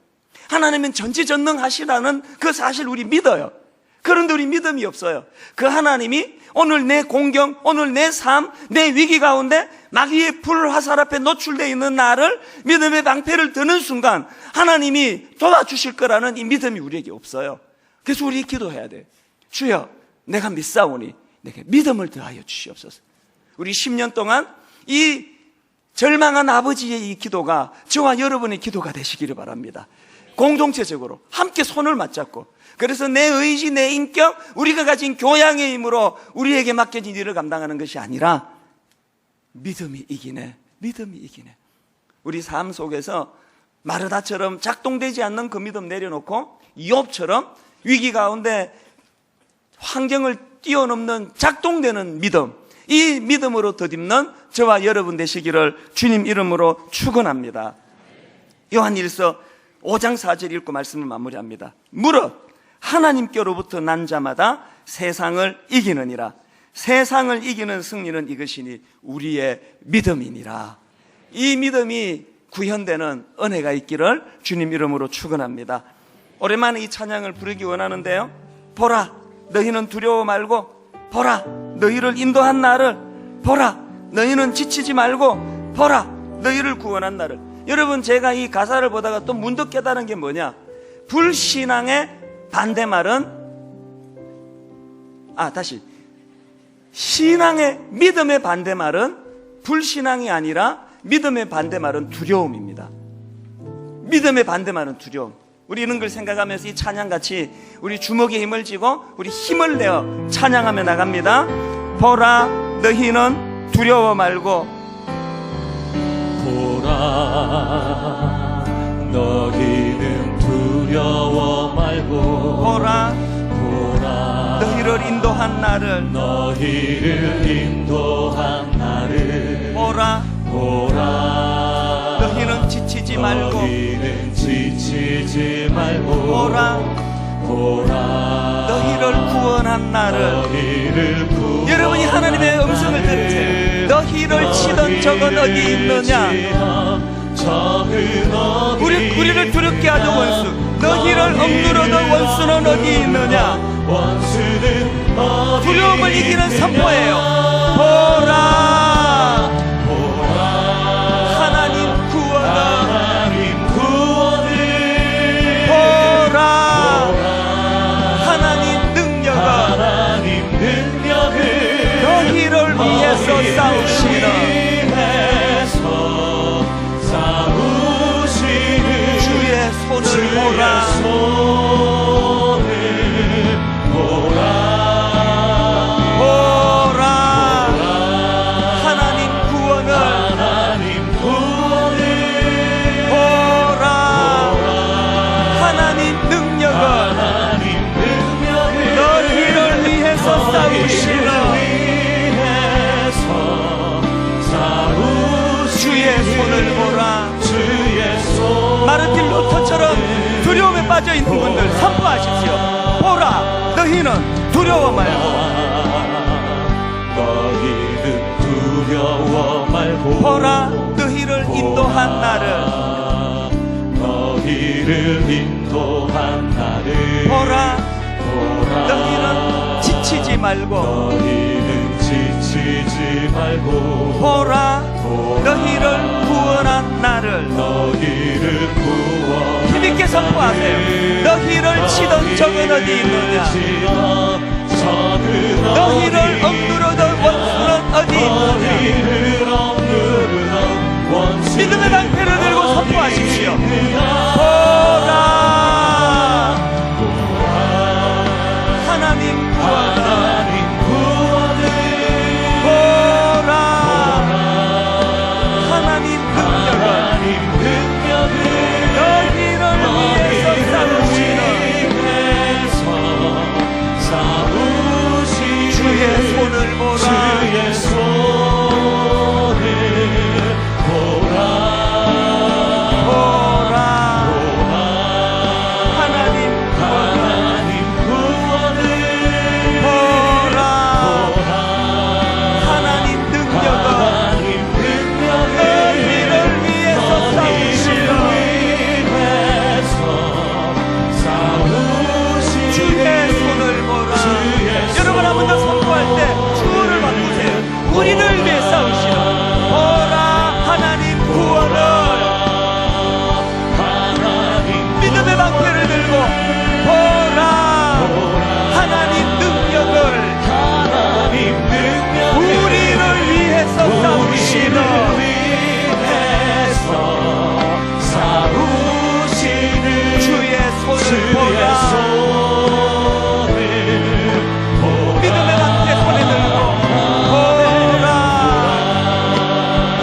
하나님은 전지전능하시라는 그 사실 우리 믿어요. 그런데 우리 믿음이 없어요. 그 하나님이 오늘 내 공경, 오늘 내 삶, 내 위기 가운데 마귀의 불 화살 앞에 노출되어 있는 나를 믿음의 방패를 드는 순간 하나님이 도와주실 거라는 이 믿음이 우리에게 없어요. 그래서 우리 기도해야 돼요. 주여, 내가 믿사오니 내게 믿음을 더하여 주시옵소서. 우리 10년 동안 이 절망한 아버지의 이 기도가 저와 여러분의 기도가 되시기를 바랍니다. 공동체적으로 함께 손을 맞잡고, 그래서 내 의지, 내 인격, 우리가 가진 교양의 힘으로 우리에게 맡겨진 일을 감당하는 것이 아니라 믿음이 이기네, 믿음이 이기네. 우리 삶 속에서 마르다처럼 작동되지 않는 그 믿음 내려놓고 이욥처럼 위기 가운데 환경을 뛰어넘는 작동되는 믿음, 이 믿음으로 덧입는 저와 여러분 되시기를 주님 이름으로 축원합니다. 요한일서 5장 4절 읽고 말씀을 마무리합니다. 무릇 하나님께로부터 난 자마다 세상을 이기느니라. 세상을 이기는 승리는 이것이니 우리의 믿음이니라. 이 믿음이 구현되는 은혜가 있기를 주님 이름으로 축원합니다. 오랜만에 이 찬양을 부르기 원하는데요, 보라 너희는 두려워 말고, 보라 너희를 인도한 나를, 보라 너희는 지치지 말고, 보라 너희를 구원한 나를. 여러분, 제가 이 가사를 보다가 또 문득 깨달은 게 뭐냐, 불신앙의 반대말은 신앙의, 믿음의 반대말은 불신앙이 아니라 믿음의 반대말은 두려움입니다. 믿음의 반대말은 두려움. 우리 이런 걸 생각하면서 이 찬양같이 우리 주먹에 힘을 쥐고 우리 힘을 내어 찬양하며 나갑니다. 보라 너희는 두려워 말고, 보라 너희는 두려워 말고, 보라 보라 너희를 인도한 나를, 너희를 인도한 나를, 보라 보라 너희는 지치지 말고, 너희는 지치지 말고, 보라 보라 너희를 구원한 나를. 너희를 구원한 여러분이 하나님의 음성을 들으세요. 너희를 치던 적은 어디 있느냐? 우리를 두렵게 하던 원수, 너희를 억누르던 원수는 어디 있느냐? 두려움을 이기는 선포예요. 보라 하나님 구원을, 보라 하나님 능력을 너희를 위해서 싸우시라. 주의 손을 보라. 보라 하나님 구원을, 보라 하나님 능력을 너희를 위해서 싸우시라. 주의 손을 보라. 마르틴 루터처럼 두려움에 빠져있는 분들 선포하십시오. 보라 너희는 두려워 말고 너희는 두려워 말고 보라 너희를 인도한 나를 너희를 인도한 나를 보라 너희는 지치지 말고 너희는 지치지 말고 보라 너희를 구원한 나를 너희를 구원 힘있게 선포하세요. 너희를 치던 적은 어디 있느냐 너희를 억누르던 원수는 어디 있느냐 믿음의 방패를 들고 선포하십시오. 보라 하나님 구원을 보라 하나님 능력을 너희를 위해서 싸우시는 주의 손을 보라 주의 손을 보라 하나님 구원을 보라 하나님 능력을 너희를 위해서 싸우시는 주의 손을 보라. 여러분 한 번 더 선포할 때 주어를 바꾸세요. 우리를 위해 싸우시는 보라 하나님 구원을 믿음의 방패를 들고 보라 하나님 능력을 우리를 위해서 싸우시는 주의 손을 보라 믿음의 방패 손에 들고 보라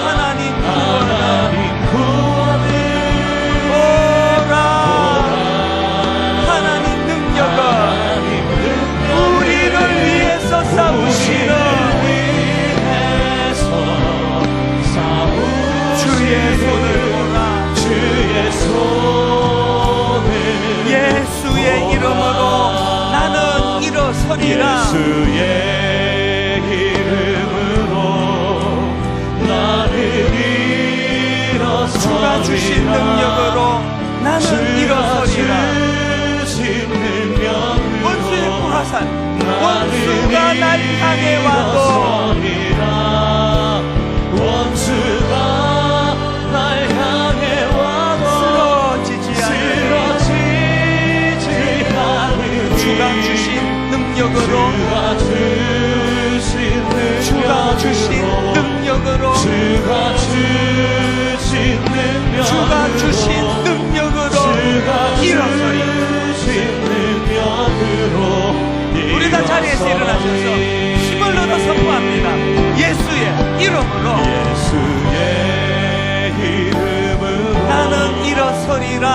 하나님 구원을 보라 하나님 능력을 우리를 위해서 싸우시는 주의 손을 보라 예수의 이름으로 나는 일어서리라 예수의 이름으로 나는 일어서리라 주가 주신 능력으로 나는 일어서리라 원수의 불화살 원수가 날 향해 와도 원수가 날 향해 와도 쓰러지지 않는 주가 주신 능력으로 주가 주신 능력으로 주가 주신 능력으로 일어서리 우리 다 자리에서 일어나셔서 힘을 얻어 선포합니다. 예수의 이름으로 나는 일어서리라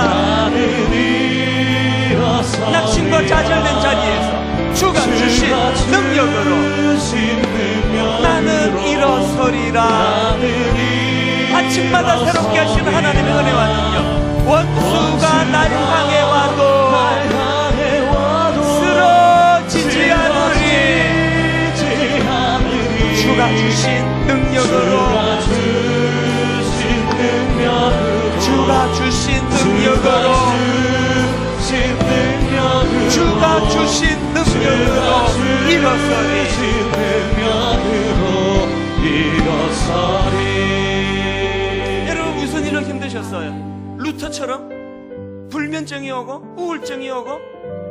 낙심과 좌절된 자리에서 주가 주신 능력으로 나는 일어서리라 아침마다 새롭게 하시는 하나님의 은혜와 능력 원수가 날 향해 와도 쓰러지지 않으리 주가 주신 능력으로 주가 주신 능력으로 주가 주신 능력으로 일어서리 여러분 무슨 일로 힘드셨어요? 루터처럼 불면증이 오고 우울증이 오고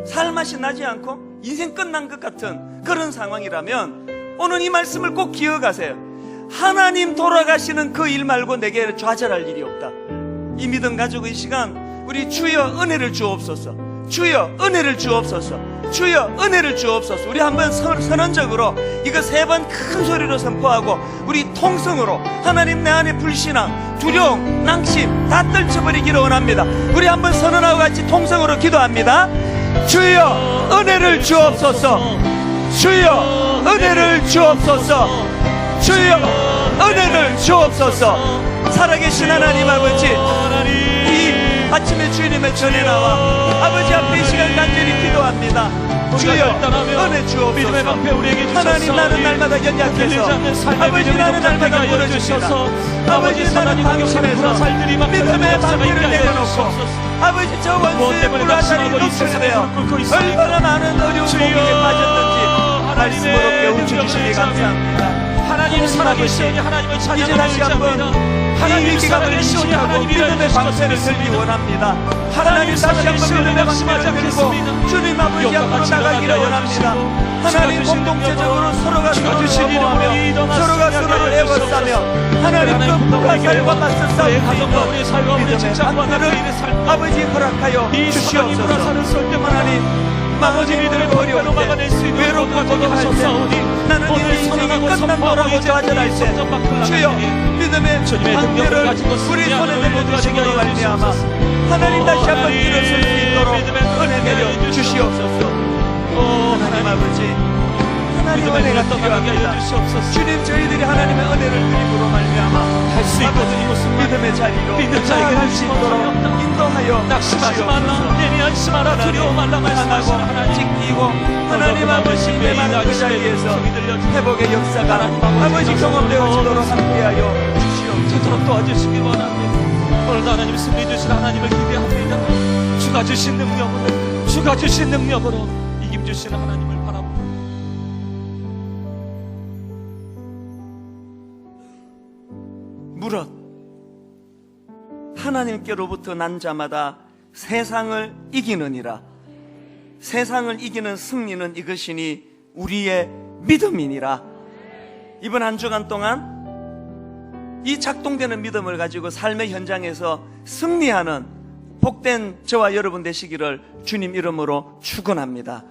살맛이 나지 않고 인생 끝난 것 같은 그런 상황이라면 오늘 이 말씀을 꼭 기억하세요. 하나님 돌아가시는 그 일 말고 내게 좌절할 일이 없다. 이 믿음 가지고 이 시간 우리 주여 은혜를 주옵소서 주여 은혜를 주옵소서 주여 은혜를 주옵소서 우리 한번 선언적으로 이거 3번 큰 소리로 선포하고 우리 통성으로 하나님 내 안에 불신앙 두려움 낭심 다 떨쳐버리기를 원합니다. 우리 한번 선언하고 같이 통성으로 기도합니다. 주여 은혜를 주옵소서 주여 은혜를 주옵소서 주여 은혜를 주옵소서 살아계신 하나님 아버지 이 아침에 주님의 시간 전에 나와 아버지 앞에 이 시간 간절히 기도합니다. 주여 은혜 주옵소서. 믿음의 방패 우리에게 주셔서 하나님 나는 날마다 연약해서 아버지 나는 날마다 무너집니다. 아버지 나는 방심해서 믿음의 방패를 내려놓고 아버지 저 원수의 불화살이 노출되어 얼마나 많은 어려운 고민에 빠졌는지 말씀으로 깨우쳐주시니 감사합니다. 하나님 살아계시니 하나님을 이제 찬양하는 다시 한번 이 위기가 불리시하고 믿음의 방패를 들기 원합니다. 하나님 다시 한번 믿음의 방패를 들고 주님 아버지 앞으로 나가기를 원합니다. 하나님 공동체적으로 서로가 서로를 보호하며 서로가 서로를 애워싸며 하나님 그 불화살과 맞서 싸울 수 있는 믿음의 방패를 아버지 허락하여 주시옵소서. 하나님 아버지 믿음을 어려울 때 외롭고 고독할 때 나는 이 인생이 끝난다라고 좌절할 때 주여 믿음의 방패를 우리 손에 내려주심으로 말미암아 하나님 다시 한번 일어설 수 있도록 은혜 내려 주시옵소서. 하나님 아버지 하나님 은혜가 필요합니다. 주님 저희들이 하나님의 은혜를 누림으로 말미암아 할 수 있거든. 믿음의 자리로 믿는 자에게 할 수 있도록 인도하여 낙심하지 말라. 내니 안심하라. 두려워 말라. 말씀하시는 하나님. 지키고 하나님 아버지 메마른 그 자리에서 회복의 역사가 아버지 경험되어지도록 함께하여 주시옵소서. 되도록 도와주시기 원합니다. 오늘도 하나님 승리 주실 하나님을 기대합니다. 주가 주신 능력으로, 주가 주신 능력으로 이김 주시는 하나님을 바라봅니다. 무릇 하나님께로부터 난 자마다 세상을 이기느니라. 세상을 이기는 승리는 이것이니 우리의 믿음이니라. 이번 한 주간 동안 이 작동되는 믿음을 가지고 삶의 현장에서 승리하는 복된 저와 여러분 되시기를 주님 이름으로 축원합니다.